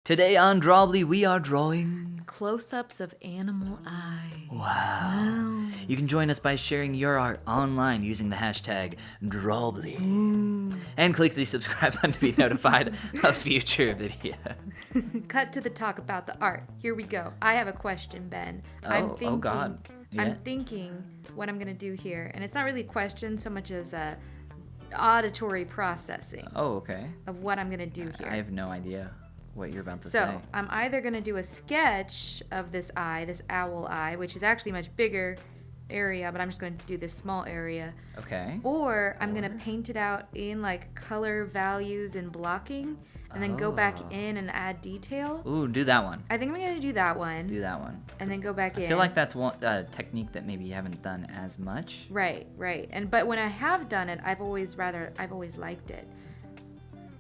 Today on Drawbli, we are drawing Close-ups of animal eyes. Wow. You can join us by sharing your art online using the hashtag Drawbli. And click the subscribe button to be notified of future videos. Cut to the talk about the art. Here we go. I have a question, Ben. Oh, God. Yeah. I'm thinking what I'm going to do here. And it's not really a question so much as a auditory processing Oh, okay. of what I'm going to do here. I have no idea what you're about to So, say. I'm either going to do a sketch of this eye, this owl eye, which is actually a much bigger area, but I'm just going to do this small area. Okay. Or I'm going to paint it out in like color values and blocking and then go back in and add detail. Ooh, do that one. I think I'm going to do that one. Do that one. And then go back in. I feel like that's one technique that maybe you haven't done as much. Right. But when I have done it, I've always liked it.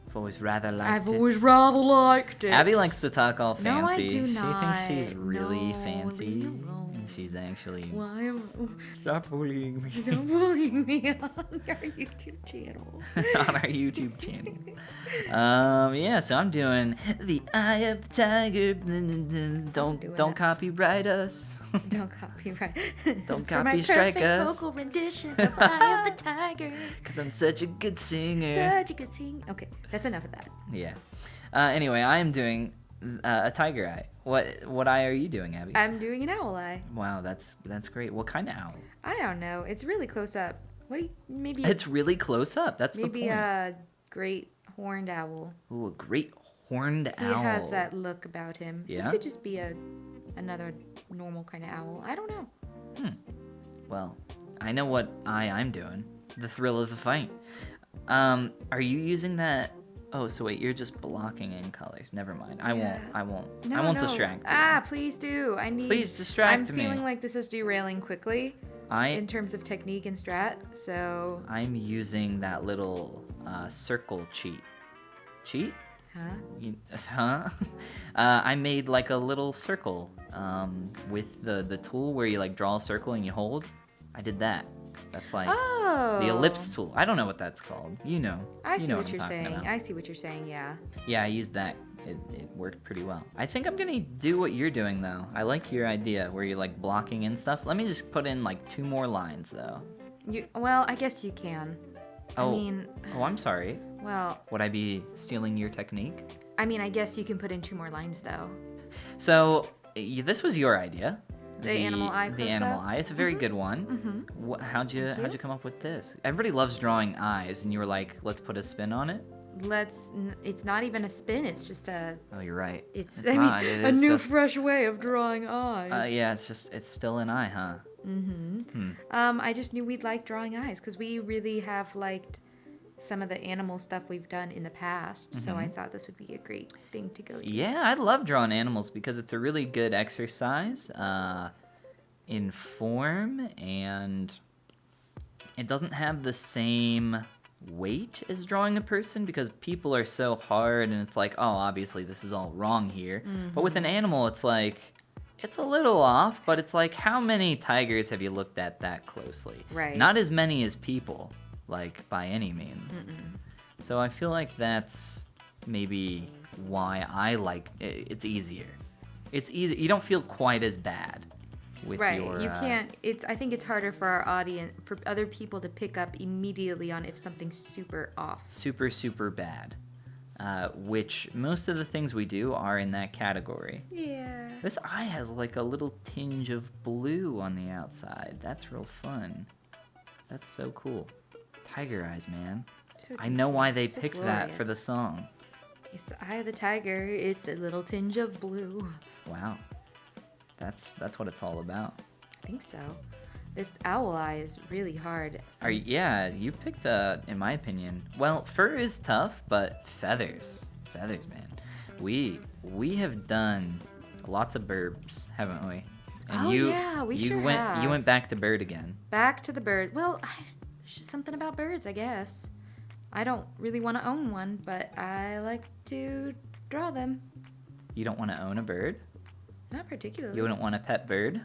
I've always rather liked I've it. always rather liked it. Abby likes to talk all No, I fancy. do She not. thinks she's really No, fancy. leave me alone. And she's actually. Why am Stop bullying me. Don't bullying me on our YouTube channel. On our YouTube channel. Yeah, so I'm doing the Eye of the Tiger. Don't copyright us. Don't copyright. Don't For my copy strike perfect us. vocal rendition of Eye of the Tiger. Cause I'm such a good singer. Such a good singer. Okay, that's enough of that. Yeah. Anyway, I am doing a tiger eye. What eye are you doing, Abby? I'm doing an owl eye. Wow, that's great. What kind of owl? I don't know. It's really close up. What do you maybe? It's really close up. That's maybe the point. a great horned owl. Ooh, a great horned He owl. has that look about him. Yeah? It could just be another normal kind of owl. I don't know. Well, I know what eye I'm doing. The thrill of the fight. Are you using that? Oh, so wait, you're just blocking in colors. Never mind. I won't No. distract you. Ah, please do. Please distract I'm me. feeling like this is derailing quickly in terms of technique and strat. So. I'm using that little circle cheat. Cheat? Huh? I made like a little circle with the tool where you like draw a circle and you hold. I did that. That's like the ellipse tool. I don't know what that's called. You know. I see know what I'm you're talking saying. about. I see what you're saying, yeah. Yeah, I used that. It worked pretty well. I think I'm gonna do what you're doing though. I like your idea where you're like blocking in stuff. Let me just put in like 2 more lines though. Well, I guess you can. Oh, I mean, I'm sorry. well, Would I be stealing your technique? I mean, I guess you can put in 2 more lines though. So this was your idea. The animal eye The close-up? animal eye. It's a very good one. How'd you come up with this? Everybody loves drawing eyes, and you were like, let's put a spin on it. It's not even a spin. It's just Oh, you're right. it's not. It a is new just- fresh way of drawing eyes. Yeah, it's still an eye, huh? I just knew we'd like drawing eyes because we really have liked some of the animal stuff we've done in the past. So I thought this would be a great thing to go to. Yeah, I love drawing animals because it's a really good exercise in form, and it doesn't have the same weight as drawing a person because people are so hard and it's like, oh, obviously this is all wrong here. But with an animal, it's like, it's a little off, but it's like, how many tigers have you looked at that closely? Right. Not as many as people, like, by any means. So I feel like that's maybe why I like it's easier. It's easy. You don't feel quite as bad with Right. your. You can't. I think it's harder for our audience, for other people to pick up immediately on if something's super off. super, super bad. Which most of the things we do are in that category. Yeah. This eye has like a little tinge of blue on the outside. That's real fun. That's so cool. Tiger eyes, man. So I know why they so picked that for the glorious. song. It's the eye of the tiger. It's a little tinge of blue. Wow. That's what it's all about. I think so. This owl eye is really hard. Yeah, you picked in my opinion. Well, fur is tough, but feathers, man. We have done lots of burbs, haven't we? And Oh, yeah, we sure have. You went back to bird again. Back to the bird. Well, there's just something about birds, I guess. I don't really want to own one, but I like to draw them. You don't want to own a bird? Not particularly. You wouldn't want a pet bird?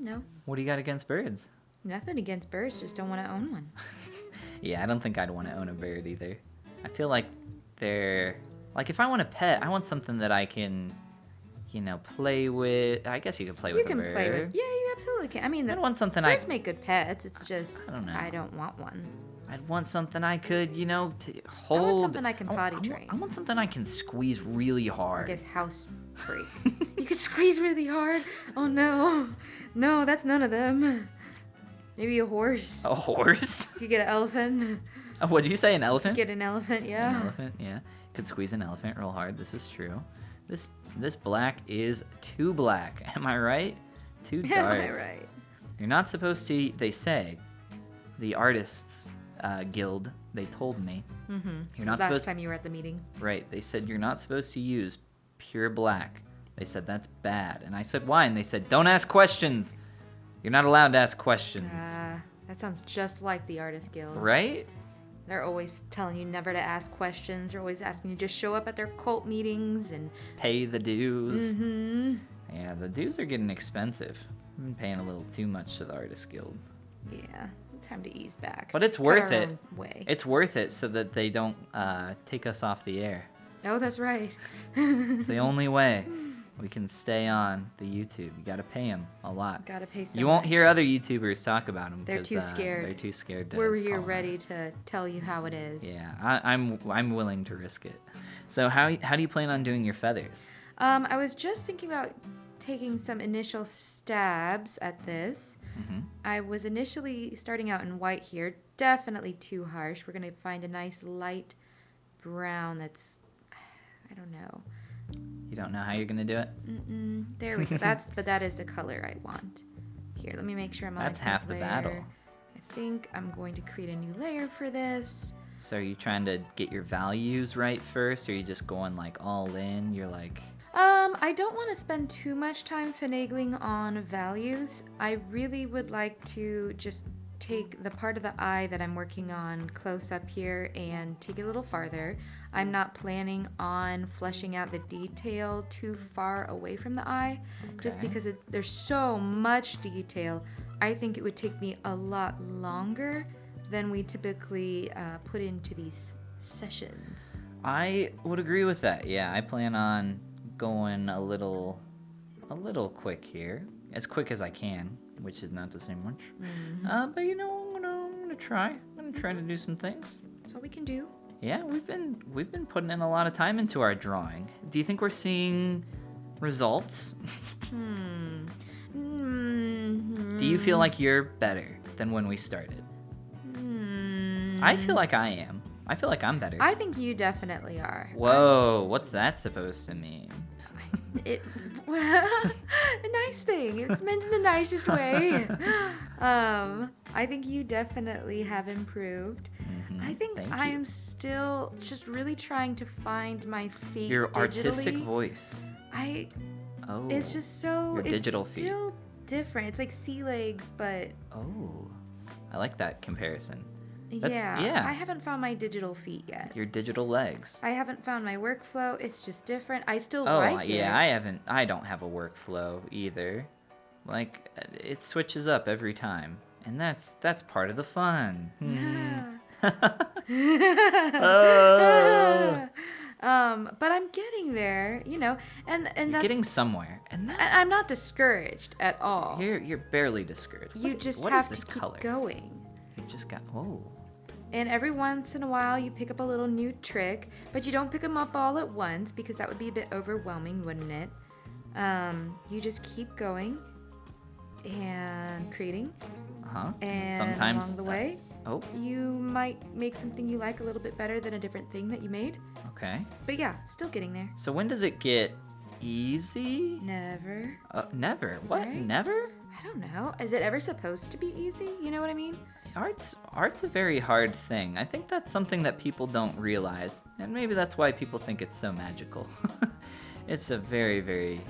No. What do you got against birds? Nothing against birds, just don't want to own one. Yeah, I don't think I'd want to own a bird either. I feel like they're Like, if I want a pet, I want something that I can, play with. I guess you could play You with a can bird. play with. Yeah, you absolutely can. I mean, I want something birds make good pets. It's just I don't know. I don't want one. I'd want something I could, to hold. I want something I can potty train. I want something I can squeeze really hard. I guess house break. You can squeeze really hard. Oh no, no, that's none of them. Maybe a horse. A horse? You get an elephant. Oh, what did you say? An elephant? Get an elephant, yeah. An elephant, yeah. Could squeeze an elephant real hard. This is true. This black is too black. Am I right? Too dark. Am I right? You're not supposed to. They say, the artists guild. They told me. Mm-hmm. You're not Last supposed. time you were at the meeting. Right. They said you're not supposed to use pure black. They said that's bad, and I said why? And they said don't ask questions. You're not allowed to ask questions. That sounds just like the Artist Guild. Right? They're always telling you never to ask questions. They're always asking you to just show up at their cult meetings and pay the dues. Mm-hmm. Yeah, the dues are getting expensive. I've been paying a little too much to the Artist Guild. Yeah, time to ease back. But it's Cut worth our it. own way. It's worth it so that they don't take us off the air. Oh, that's right. It's the only way we can stay on the YouTube. You got to pay them a lot. Gotta pay so You won't much. hear other YouTubers talk about them. They're too scared. They're too scared to. We're here call ready to tell you how it is. Yeah, I'm willing to risk it. So how do you plan on doing your feathers? I was just thinking about taking some initial stabs at this. Mm-hmm. I was initially starting out in white here. Definitely too harsh. We're going to find a nice light brown that's, I don't know. You don't know how you're gonna do it? There we go. But that is the color I want. Here, let me make sure I'm on That's a good half the layer. battle. I think I'm going to create a new layer for this. So are you trying to get your values right first, or are you just going like all in? You're like, I don't want to spend too much time finagling on values. I really would like to just take the part of the eye that I'm working on close up here and take it a little farther. I'm not planning on fleshing out the detail too far away from the eye, just Okay. because there's so much detail. I think it would take me a lot longer than we typically put into these sessions. I would agree with that. Yeah, I plan on going a little quick here, as quick as I can, which is not to say much. But I'm gonna try. I'm gonna try to do some things. That's all we can do. Yeah, we've been putting in a lot of time into our drawing. Do you think we're seeing results? Do you feel like you're better than when we started? I feel like I am. I feel like I'm better. I think you definitely are. Whoa, what's that supposed to mean? A nice thing. It's meant in the nicest way. I think you definitely have improved. I think Thank I you. am still just really trying to find my feet Your digitally. artistic voice. Oh. It's just so. Your digital it's feet. still different. It's like sea legs, but Oh. I like that comparison. yeah. I haven't found my digital feet yet. Your digital legs. I haven't found my workflow. It's just different. I still Oh, like it. yeah, I don't have a workflow either. Like, it switches up every time. And that's part of the fun. But I'm getting there, and You're that's getting somewhere. And that's I'm not discouraged at all. you're barely discouraged. You What- just what have is this to keep color? going. You just got And every once in a while, you pick up a little new trick, but you don't pick them up all at once because that would be a bit overwhelming, wouldn't it? You just keep going and creating, Uh-huh. and Sometimes along the way, oh, you might make something you like a little bit better than a different thing that you made. okay. But yeah, still getting there. So when does it get easy? Never. Never. What? Right? Never? I don't know. Is it ever supposed to be easy? You know what I mean? Art's a very hard thing. I think that's something that people don't realize, and maybe that's why people think it's so magical. It's a very, very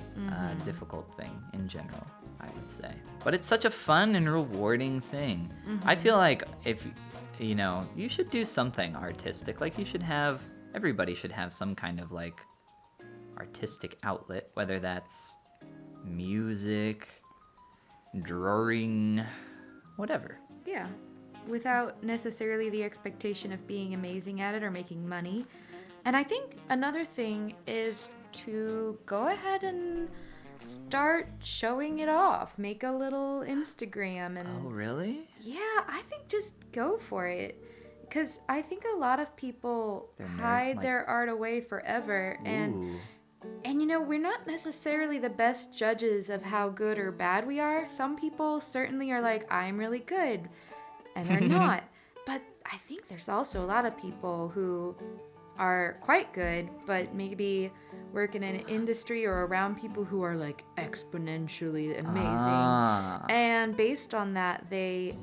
difficult thing in general, I would say. But it's such a fun and rewarding thing. I feel like if you should do something artistic. Like everybody should have some kind of like artistic outlet, whether that's music, drawing, whatever. Yeah. Without necessarily the expectation of being amazing at it or making money. And I think another thing is to go ahead and start showing it off. Make a little Instagram Oh, and really? yeah, I think just go for it. Because I think a lot of people They're hide like, their art away forever. ooh. And you know, we're not necessarily the best judges of how good or bad we are. Some people certainly are like, I'm really good, and they're not. But I think there's also a lot of people who are quite good, but maybe work in an industry or around people who are like exponentially amazing. Ah. And based on that, they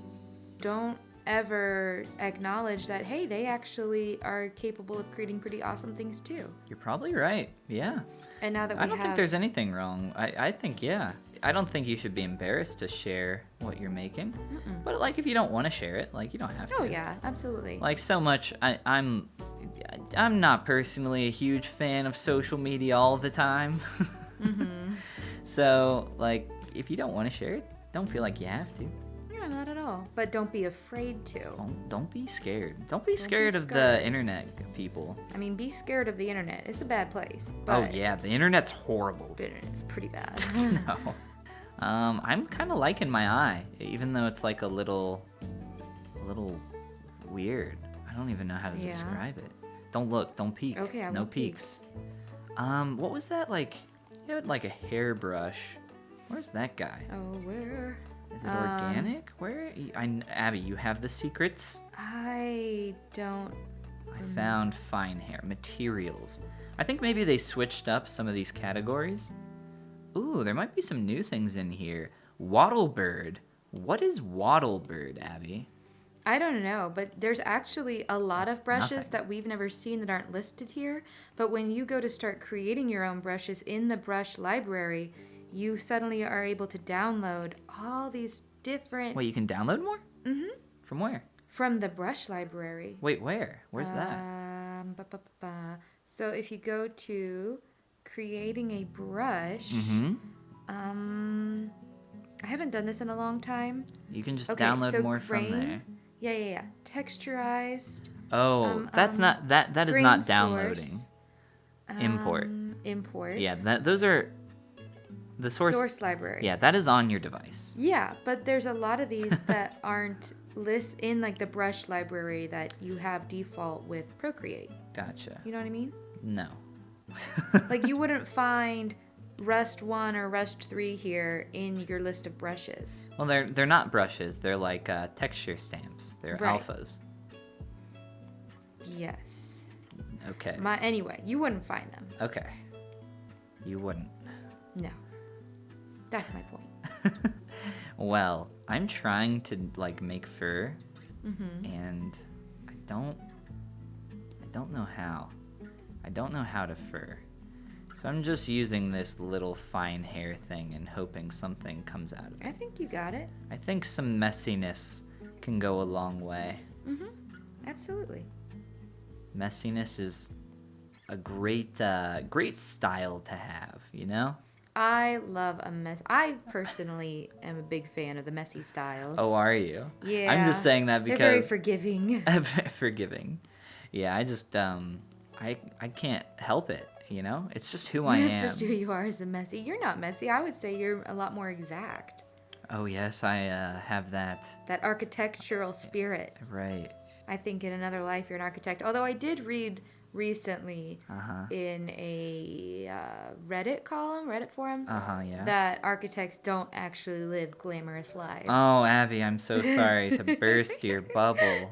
don't ever acknowledge that, hey, they actually are capable of creating pretty awesome things too. You're probably right. Yeah. And now that we I don't think have, there's anything wrong. I think, yeah. I don't think you should be embarrassed to share what you're making. But, like, if you don't want to share it, like, you don't have to. oh yeah, absolutely. Like, so much, I'm not personally a huge fan of social media all the time. So, like, if you don't want to share it, don't feel like you have to. Yeah, not at all. But don't be afraid to. Don't be scared. Don't be scared of the internet, people. I mean, be scared of the internet. It's a bad place. Oh But yeah, the internet's horrible. the internet's pretty bad. No. I'm kind of liking my eye, even though it's like a little weird. I don't even know how to Yeah. describe it. Don't look. Don't peek. Okay, I no won't peek. peeks. What was that like? You had like a hairbrush. Where's that guy? Oh, where? Is it organic? Where? Abby, you have the secrets. I don't. I found fine hair materials. I think maybe they switched up some of these categories. Ooh, there might be some new things in here. Wattlebird. What is Wattlebird, Abby? I don't know, but there's actually a lot That's of brushes nothing. that we've never seen that aren't listed here. But when you go to start creating your own brushes in the brush library, you suddenly are able to download all these different Wait, you can download more? Mm-hmm. From where? from the brush library. Wait, where? Where's that? So if you go to creating a brush, Mm-hmm. I haven't done this in a long time. You can just Okay, download so more from grain, there. Yeah. Texturized. Oh, that's not that is grain not source, downloading. Import. Import. Yeah, those are the source. library. Yeah, that is on your device. Yeah, but there's a lot of these that aren't list in like the brush library that you have default with Procreate. Gotcha. You know what I mean? No. Like you wouldn't find Rust 1 or Rust 3 here in your list of brushes. Well, they're not brushes. They're like texture stamps. They're Right. alphas. Yes. Okay. Anyway, you wouldn't find them. Okay. You wouldn't. No. That's my point. Well, I'm trying to like make fur, and I don't know how. I don't know how to fur. So I'm just using this little fine hair thing and hoping something comes out of it. I think you got it. I think some messiness can go a long way. Absolutely. Messiness is a great style to have, you know? I love a mess. I personally am a big fan of the messy styles. Oh, are you? Yeah. I'm just saying that They're very because forgiving. forgiving. Yeah, I just I can't help it, you know? It's just who I am. It's just who you are as a messy. You're not messy. I would say you're a lot more exact. Oh, yes, I have that. That architectural spirit. Right. I think in another life you're an architect. Although I did read recently in a Reddit forum, Yeah. that architects don't actually live glamorous lives. Oh, Abby, I'm so sorry to burst your bubble.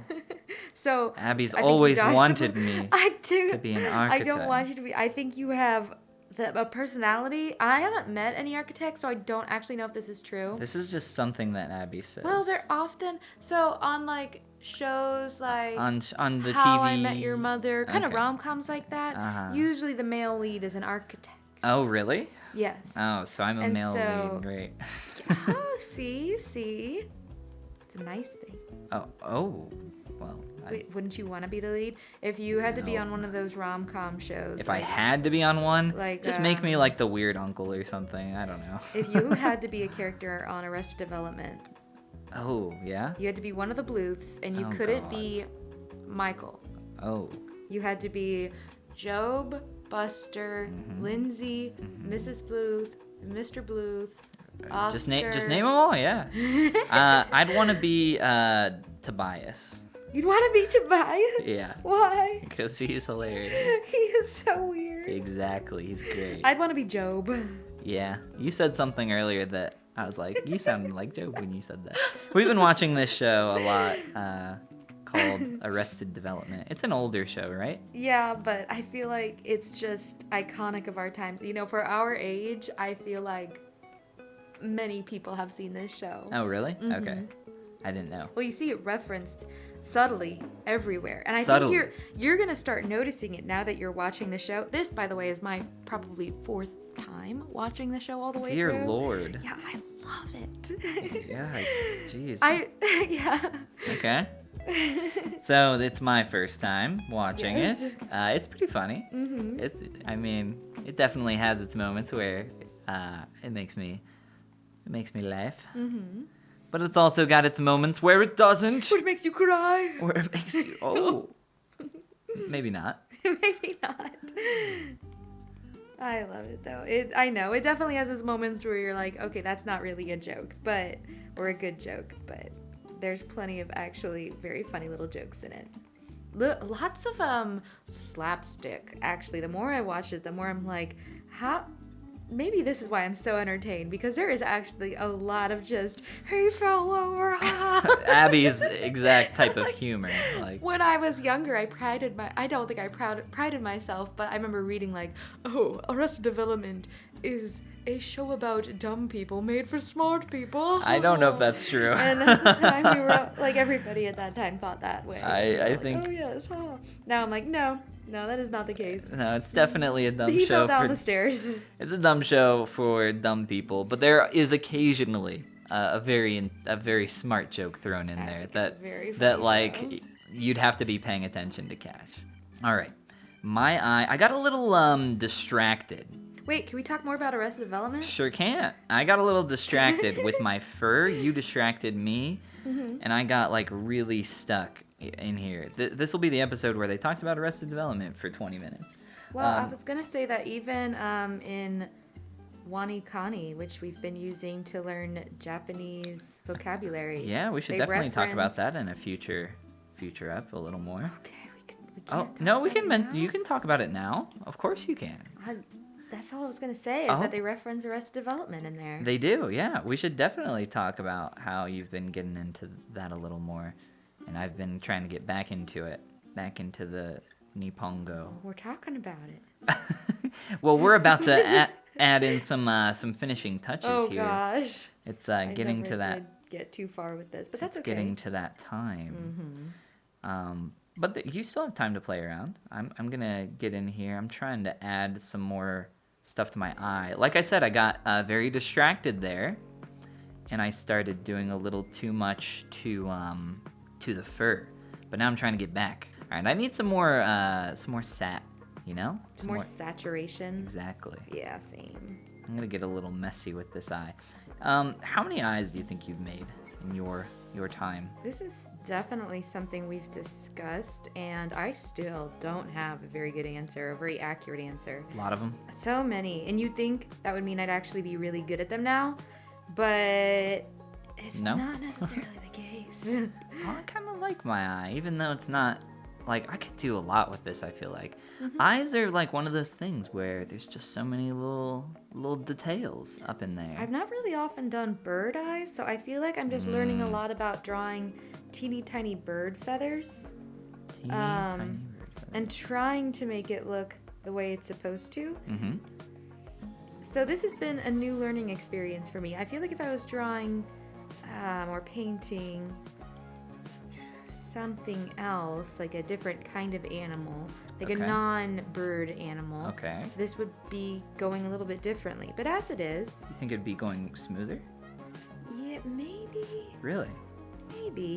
So Abby's I think you always dodged a wanted bullet. me I do. to be an I architect. don't want you to be. I think you have a personality. I haven't met any architects, so I don't actually know if this is true. This is just something that Abby says. Well, they're often so on like shows like on the How TV. I Met Your Mother, kind of Okay. rom-coms like that. Usually the male lead is an architect. Oh, really? Yes. Oh, so I'm a And male so- lead. Great. Oh, see. It's a nice thing. Oh. Well, Wait, wouldn't you want to be the lead? If you had to be No. on one of those rom-com shows. if I like, had to be on one, like, just make me like the weird uncle or something. I don't know. if you had to be a character on Arrested Development, Oh, yeah? you had to be one of the Bluths, and you Oh, couldn't God. be Michael. Oh. You had to be Job, Buster, Lindsay, Mrs. Bluth, Mr. Bluth, Oscar. Just name them all, yeah. I'd want to be Tobias. You'd want to be Tobias? Yeah. Why? Because he's hilarious. He is so weird. Exactly, he's great. I'd want to be Job. Yeah, you said something earlier that I was like, you sounded like Job when you said that. We've been watching this show a lot called Arrested Development. It's an older show, right? Yeah, but I feel like it's just iconic of our times. You know, for our age, I feel like many people have seen this show. Oh, really? Okay. I didn't know. Well, you see it referenced subtly everywhere. And I Subtly. think you're going to start noticing it now that you're watching the show. This, by the way, is my probably 4th time watching the show all the way Dear through. Lord. Yeah, I love it. Yeah, jeez. Yeah. Okay. So it's my first time watching Yes. it. It's pretty funny. It definitely has its moments where it makes me laugh. But it's also got its moments where it doesn't. What makes you cry? Where it makes you maybe not. Maybe not. I love it though. I know it definitely has its moments where you're like, okay, that's not really a joke, or a good joke, but there's plenty of actually very funny little jokes in it. Lots of slapstick. Actually, the more I watch it, the more I'm like, how? Maybe this is why I'm so entertained, because there is actually a lot of just, he fell over. Abby's exact type of humor. Like, when I was younger, I don't think I prided myself, but I remember reading like, oh, Arrested Development is a show about dumb people made for smart people. I don't know if that's true. And at the time, we were like, everybody at that time thought that way. I Like, think. oh yes. Now I'm like, no, that is not the case. No, it's definitely a dumb He show fell down for. the stairs. It's a dumb show for dumb people, but there is occasionally a very smart joke thrown in I there think it's that a very that funny like show. you'd have to be paying attention to catch. All right, my eye. I got a little distracted. Wait, can we talk more about Arrested Development? Sure can't. I got a little distracted with my fur. You distracted me, and I got like really stuck in here. This will be the episode where they talked about Arrested Development for 20 minutes. Well, I was gonna say that even in Wanikani, which we've been using to learn Japanese vocabulary. Yeah, we should they definitely talk about reference- that in a future up a little more. Okay, we Oh can't no, talk we about can. it now? You can talk about it now. Of course you can. That's all I was gonna say is Oh. that they reference Arrested Development in there. They do. Yeah, we should definitely talk about how you've been getting into that a little more, and I've been trying to get back into it, back into the Nippongo. We're talking about it. Well, we're about to add in some finishing touches Oh here. gosh. It's I getting never to that. did get too far with this, but that's It's okay. getting to that time. But you still have time to play around. I'm gonna get in here. I'm trying to add some more stuff to my eye. Like I said, I got very distracted there, and I started doing a little too much to the fur. But now I'm trying to get back. All right, I need some more sat. You know, some more saturation. Exactly. Yeah, same. I'm gonna get a little messy with this eye. How many eyes do you think you've made in your time? This is definitely something we've discussed, and I still don't have a very good answer, a very accurate answer. A lot of them. So many. And you'd think that would mean I'd actually be really good at them now, but it's No? not necessarily the case. Well, I kind of like my eye, even though it's not. Like, I could do a lot with this, I feel like. Eyes are like one of those things where there's just so many little details up in there. I've not really often done bird eyes, so I feel like I'm just learning a lot about drawing teeny tiny bird feathers Teeny tiny bird feather. and trying to make it look the way it's supposed to. Mhm. So this has been a new learning experience for me. I feel like if I was drawing or painting something else, like a different kind of animal, like Okay. a non-bird animal, Okay. this would be going a little bit differently. But as it is, You think it'd be going smoother? yeah, maybe.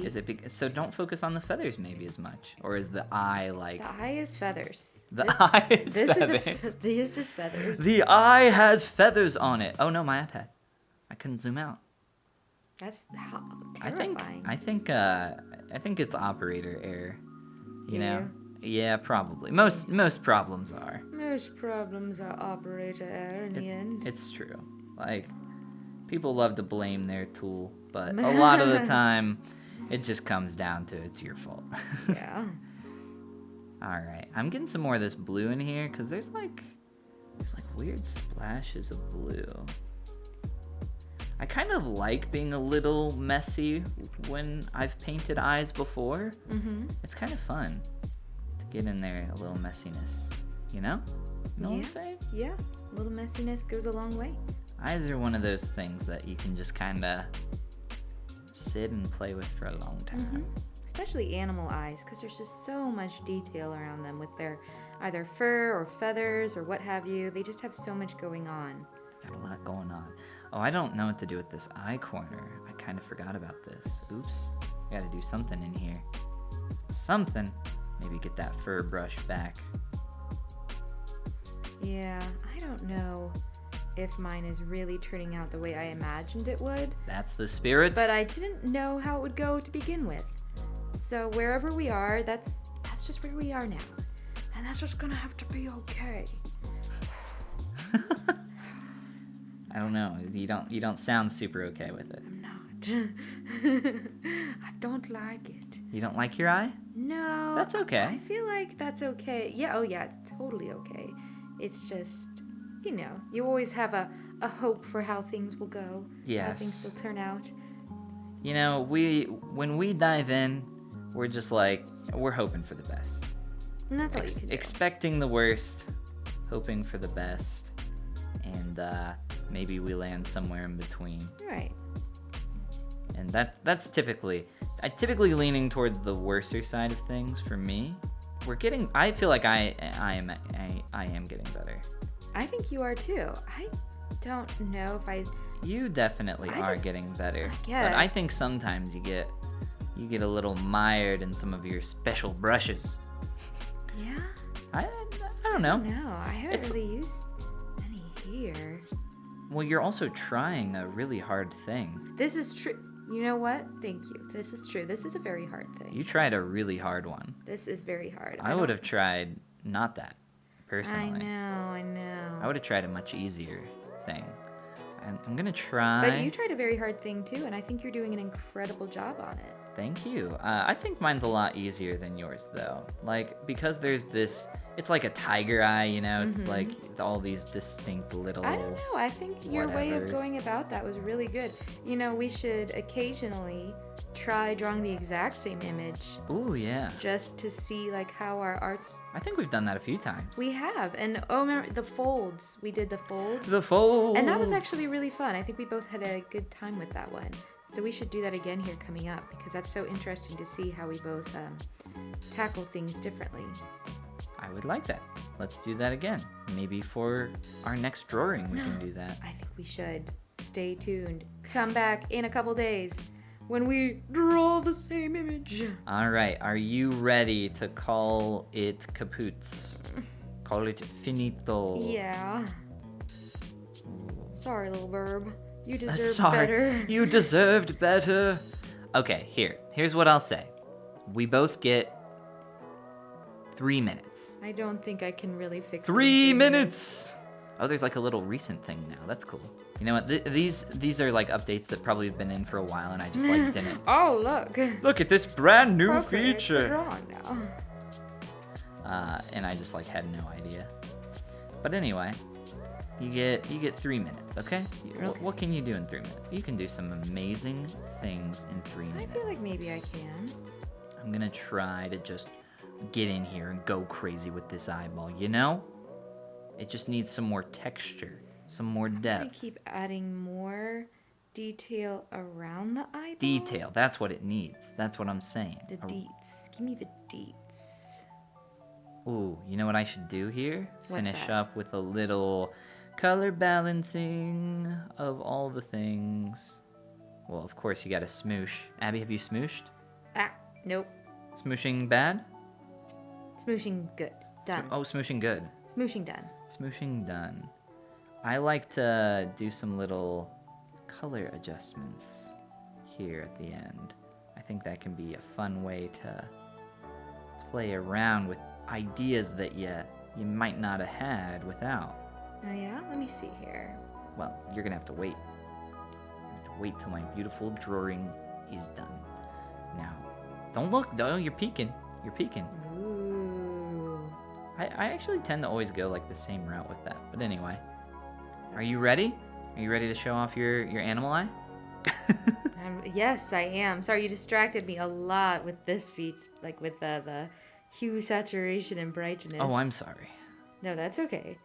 Is it so? Don't focus on the feathers maybe as much, or is the eye like The eye is feathers. the eye is This feathers? is this is feathers. The eye has feathers on it. Oh no, my iPad. I couldn't zoom out. That's I terrifying. think it's operator error. You know, Yeah, probably. Most problems are. Most problems are operator error in the end. It's true. Like, people love to blame their tool, but a lot of the time, it just comes down to it's your fault. Yeah. Alright, I'm getting some more of this blue in here, because there's like weird splashes of blue. I kind of like being a little messy when I've painted eyes before. Mm-hmm. It's kind of fun to get in there a little messiness, you know? You know what I'm saying? Yeah. A little messiness goes a long way. Eyes are one of those things that you can just kind of sit and play with for a long time. Mm-hmm. Especially animal eyes, because there's just so much detail around them with their either fur or feathers or what have you. They just have so much going on. Got a lot going on. Oh, I don't know what to do with this eye corner. I kind of forgot about this. Oops. I gotta do something in here. Something. Maybe get that fur brush back. Yeah, I don't know if mine is really turning out the way I imagined it would. That's the spirit. But I didn't know how it would go to begin with. So wherever we are, that's just where we are now. And that's just gonna have to be okay. I don't know. You don't sound super okay with it. I'm not. I don't like it. You don't like your eye? No. That's okay. I feel like that's okay. Yeah, oh yeah, it's totally okay. It's just, you always have a hope for how things will go. Yes. How things will turn out. When we dive in, we're just like, we're hoping for the best. And that's all you can do. Expecting the worst, hoping for the best, and maybe we land somewhere in between. Right. And that's typically leaning towards the worser side of things for me. I feel like I am getting better. I think you are too. I don't know if I. You definitely are getting better. I guess. But I think sometimes you get a little mired in some of your special brushes. Yeah. I don't know. No, I haven't really used any here. Well, you're also trying a really hard thing. This is true. You know what? Thank you. This is true. This is a very hard thing. You tried a really hard one. This is very hard. I would have tried not that, personally. I know. I would have tried a much easier thing. I'm gonna try. But you tried a very hard thing too, and I think you're doing an incredible job on it. Thank you. I think mine's a lot easier than yours, though. Like, because there's this, it's like a tiger eye, It's like all these distinct little. I don't know. I think your way of whatevers. going about that was really good. We should occasionally try drawing the exact same image. Ooh, yeah. Just to see like how our art's. I think we've done that a few times. We have, and remember the folds? We did the folds. The folds. And that was actually really fun. I think we both had a good time with that one. So we should do that again here coming up because that's so interesting to see how we both tackle things differently. I would like that. Let's do that again. Maybe for our next drawing we can do that. I think we should. Stay tuned. Come back in a couple days when we draw the same image. All right. Are you ready to call it kaput? Call it finito. Yeah. Sorry, little burb. You deserve Sorry, better. You deserved better. Okay, here's what I'll say. We both get 3 minutes. I don't think I can really fix it. 3 minutes! Oh, there's like a little recent thing now. That's cool. You know what? These are like updates that probably have been in for a while, and I just like didn't. Oh, look. Look at this brand new Appropriate for feature. drawing now. And I just like had no idea. But anyway, you get 3 minutes, okay? What can you do in 3 minutes? You can do some amazing things in 3 minutes. I feel like maybe I can. I'm gonna try to just get in here and go crazy with this eyeball, It just needs some more texture, some more I'm depth. gonna keep adding more detail around the eyeball. Detail, that's what it needs. That's what I'm saying. The deets. Give me the deets. Ooh, you know what I should do here? What's Finish that? up with a little color balancing of all the things. Well, of course, you gotta smoosh. Abby, have you smooshed? Ah, nope. Smooshing bad? Smooshing good. Done. Smooshing good. Smooshing done. Smooshing done. I like to do some little color adjustments here at the end. I think that can be a fun way to play around with ideas that you might not have had without. Oh yeah? Let me see here. Well, you're gonna have to wait. You have to wait till my beautiful drawing is done. Now, don't look. Don't. You're peeking. You're peeking. Ooh. I actually tend to always go like the same route with that. But anyway, are you ready? Are you ready to show off your animal eye? Yes, I am. Sorry, you distracted me a lot with this feature, like with the hue, saturation, and brightness. Oh, I'm sorry. No, that's okay.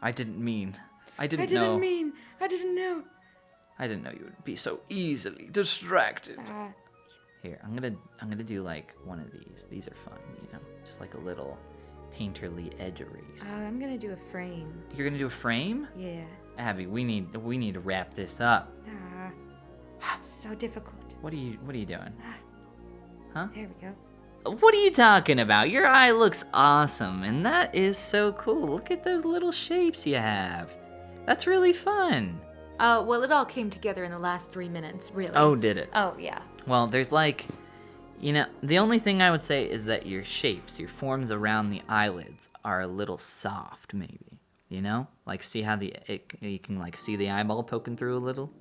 I didn't mean. I didn't I didn't know. mean. I didn't know. I didn't know you would be so easily distracted. Ah, Here, I'm gonna do like one of these. These are fun, you know, just like a little painterly edgeries. I'm gonna do a frame. You're gonna do a frame, Yeah. Abby. We need to wrap this up. This is so difficult. What are you doing? Huh? There we go. What are you talking about? Your eye looks awesome, and that is so cool. Look at those little shapes you have. That's really fun. Well, it all came together in the last 3 minutes, really. Oh, did it? Oh, yeah. Well, there's like, you know, the only thing I would say is that your shapes, your forms around the eyelids are a little soft, maybe. You know? Like, see how you can like see the eyeball poking through a little?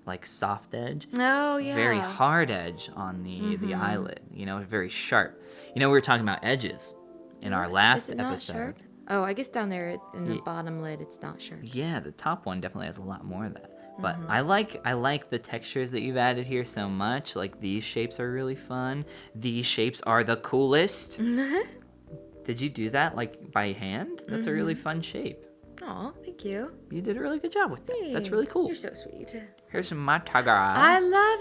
Like soft edge. Oh, yeah. Very hard edge on the eyelid. You know, very sharp. You know, we were talking about edges in our last Is it not episode. sharp? Oh, I guess down there in the bottom lid, it's not sharp. Yeah, the top one definitely has a lot more of that. But I like the textures that you've added here so much. Like these shapes are really fun. These shapes are the coolest. Did you do that like by hand? That's a really fun shape. Aw, thank you. You did a really good job with that. That's really Thanks. cool. You're so sweet. Here's my tiger I eye. love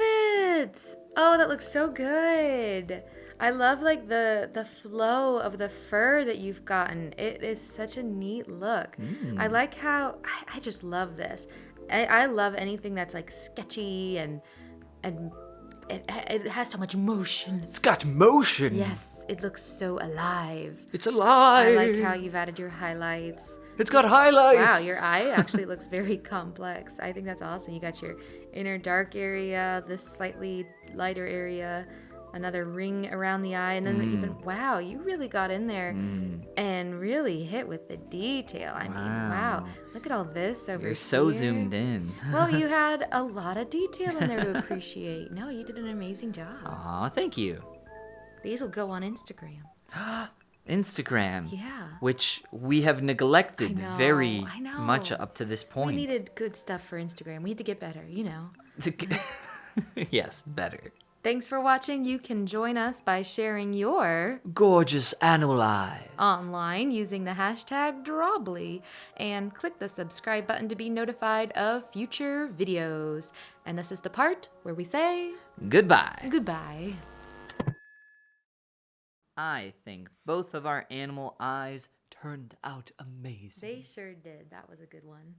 it. Oh, that looks so good. I love like the flow of the fur that you've gotten. It is such a neat look. I like how I just love this. I love anything that's like sketchy and it has so much motion. It's got motion. Yes, it looks so alive. It's alive. I like how you've added your highlights. It's got highlights. Wow, your eye actually looks very complex. I think that's awesome. You got your inner dark area, this slightly lighter area, another ring around the eye, and then even, wow, you really got in there and really hit with the detail. I mean, wow. Look at all this over here. You're so zoomed in. Well, you had a lot of detail in there to appreciate. No, you did an amazing job. Aw, thank you. These will go on Instagram. Instagram. Yeah. Which we have neglected very I know. much up to this point. We needed good stuff for Instagram. We had to get better, you know. Yes, better. Thanks for watching. You can join us by sharing your Gorgeous animal eyes. online using the hashtag Drawbli and click the subscribe button to be notified of future videos. And this is the part where we say Goodbye. goodbye. I think both of our animal eyes turned out amazing. They sure did. That was a good one.